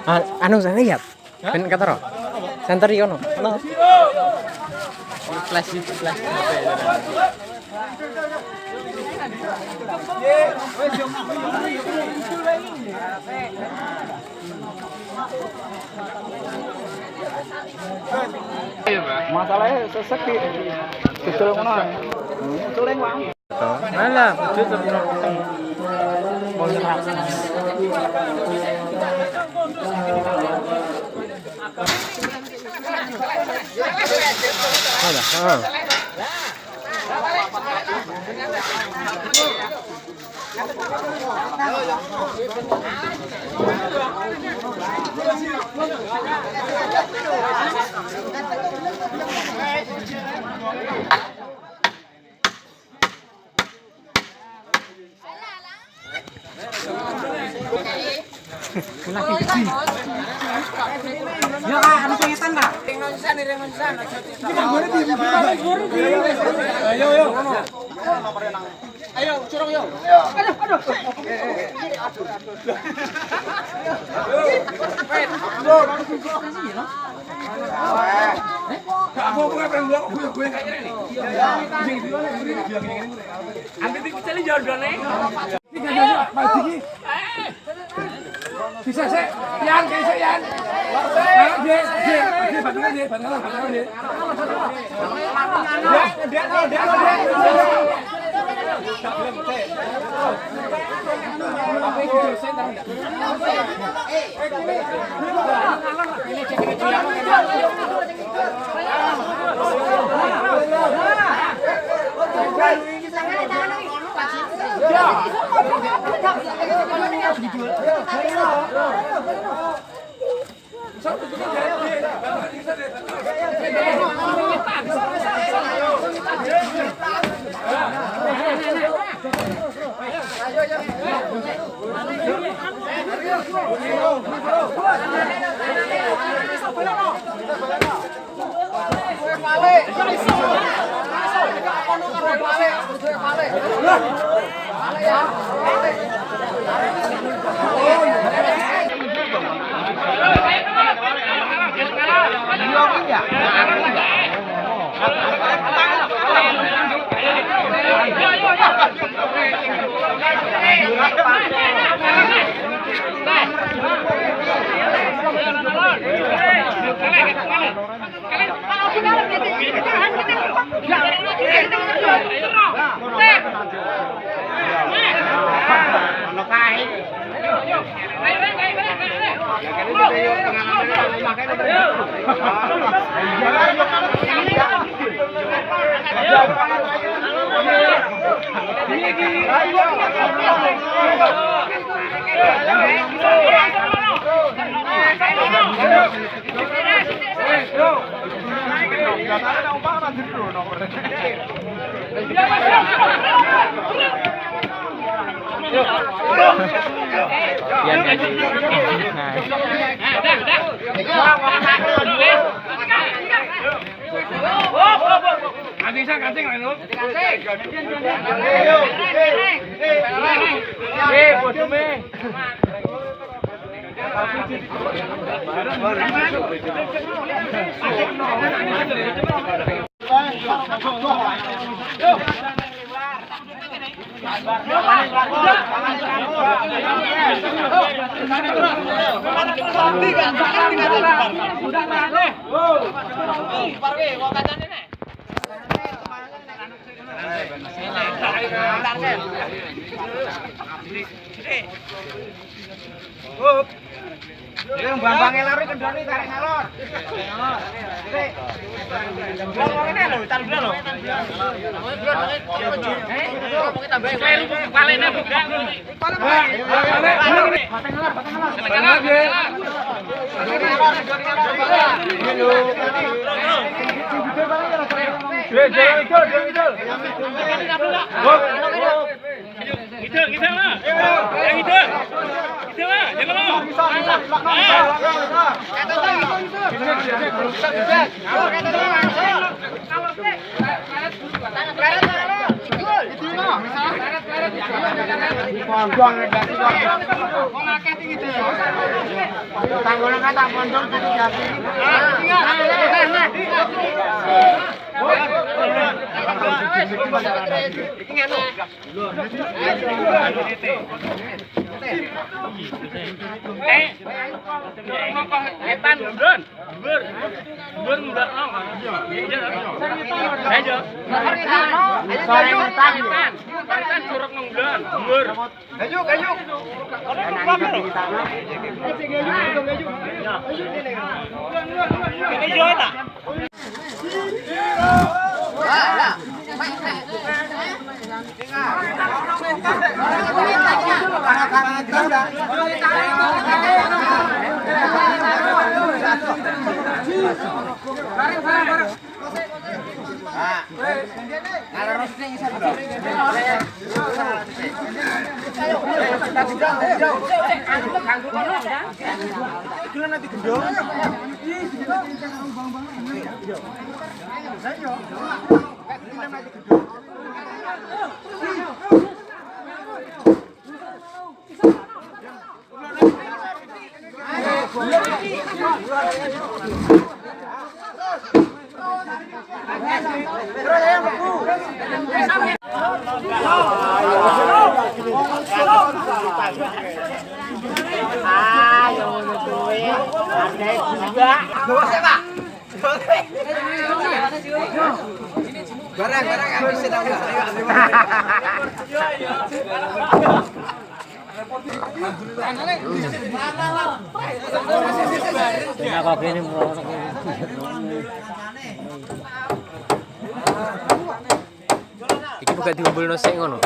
Anu saya lihat. Ben kata roh. Center iki ono. Ono. Flash. Masalahnya sesek di betul ngono. Betul yang wang. Malah, betul Ya kan anu pengetan ta? Ayo curang yo. Aduh. Kamu ngapain gue ambil tikus celi jordone. Bisa sih, Yan, kayak Yan. Dia, bantuan dia. Yang bambangnya lari kendali tarik ngalor. Ngomongnya lho, tarik dulu lho. Ngomongnya tambahin. Palenya buka. Kita lah. Yang itu. Kita lah, jangan lo. Buang Tanggulnya kata pondok jadi jadi. Barang-barang habis sedang Iki buka dikumpulno sik ngono.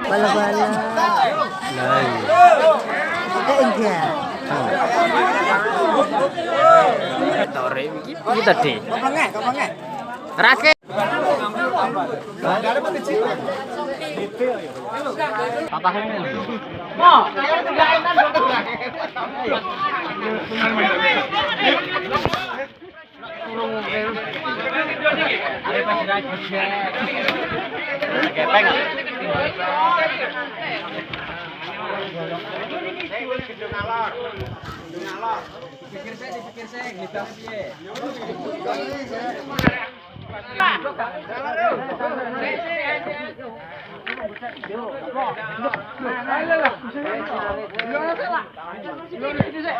Bala-bala. Enggak. Tore iki kita deh. Kopongnya. Rake.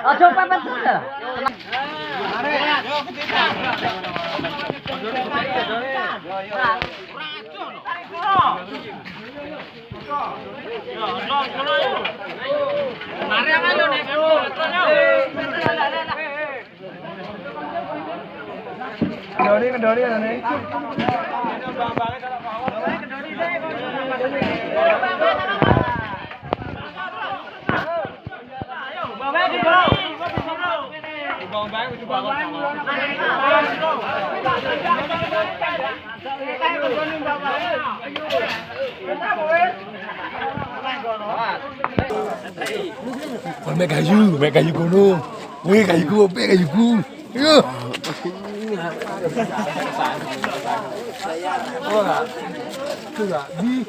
Ojo pepet sudah. Kendori nih. Mek kayu kono. Wih kayuku, opo kayuku. Yo. Ora. Sudah di.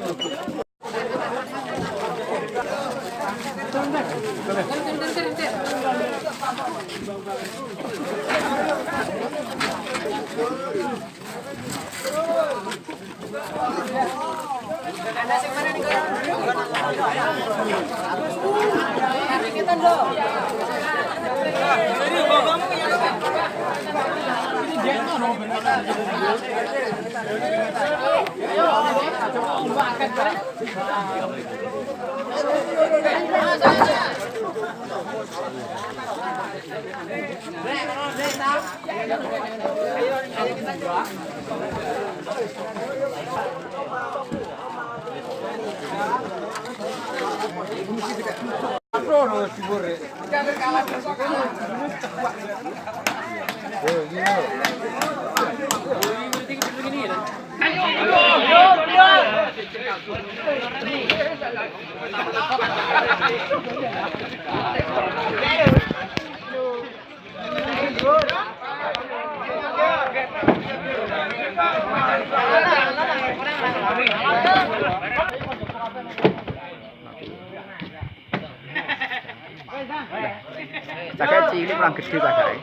Cakek cilik kurang gede cakek.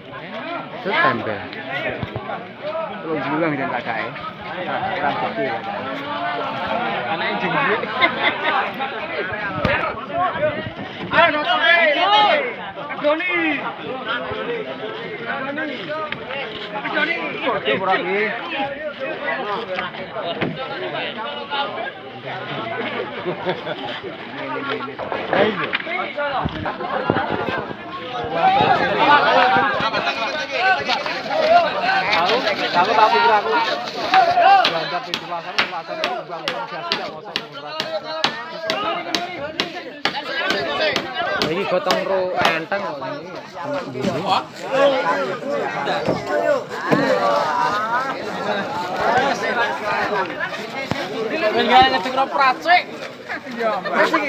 Itu tempel. Lu juga ngene cakek. Kurang gede cakek. Anake jenggot. Ayo nonton Doni. Doni. Oke, berarti. Aku tak pikir aku. Lancar pintu pasar itu bangun jasi gak kosong. Ini gotong ro enteng kok ini. Enggak ngetik ro pracek. Kasek.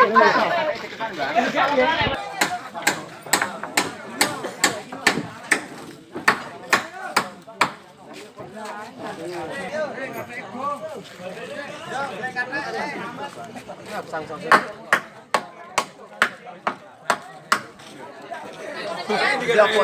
Berapa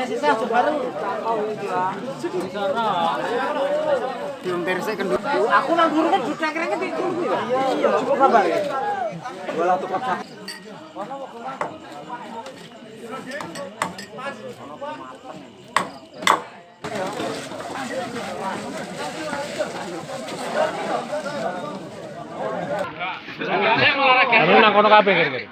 Sisa baru. Diuntir sik kendut. Aku nang guru kan sudah kira-kira itu. Iya. Cukup kabar ya. Bola tukar sak. Anu nang kono kabeh kira-kira.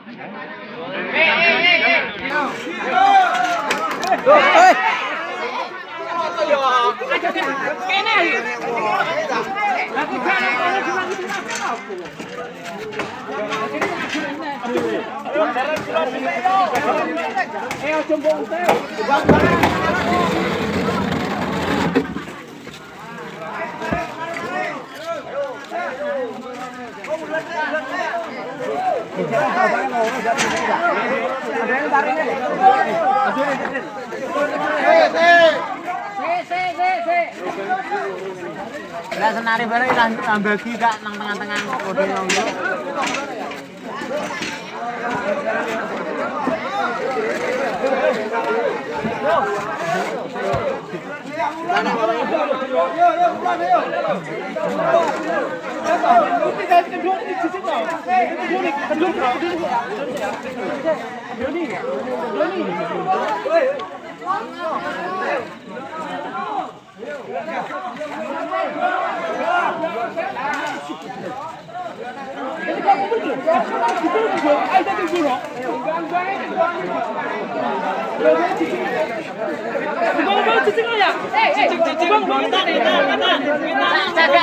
Lah senari bareng tambagi gak nang tengah-tengah kode nang yo. Jaga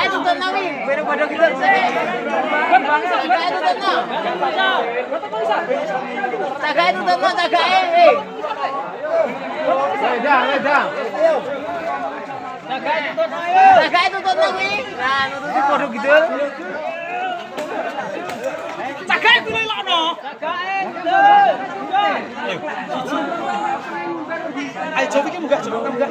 itu tenang nih, baru kita jaga itu tenang. Jaga itu tenang, jaga Jaga itu tenang nih. Nah, nututi bodoh gitu. Jaga itu nih lono. Ayo coba kita buka, coba buka.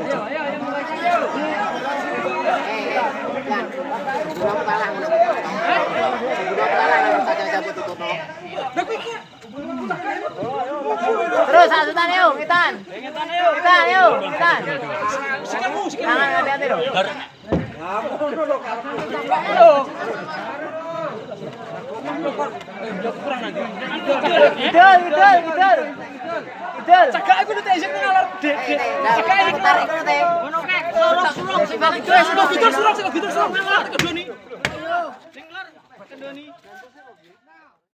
Terus asutan yuk, Itan. Itan yuk, Itan. Jangan hati-hati loh. Idul. Jaga aku udah tesik ngalar dek. Jaga ini tarik kono teh. Ono kek surung. Sing betul surung ngalar kedoni. Sing lar kedoni.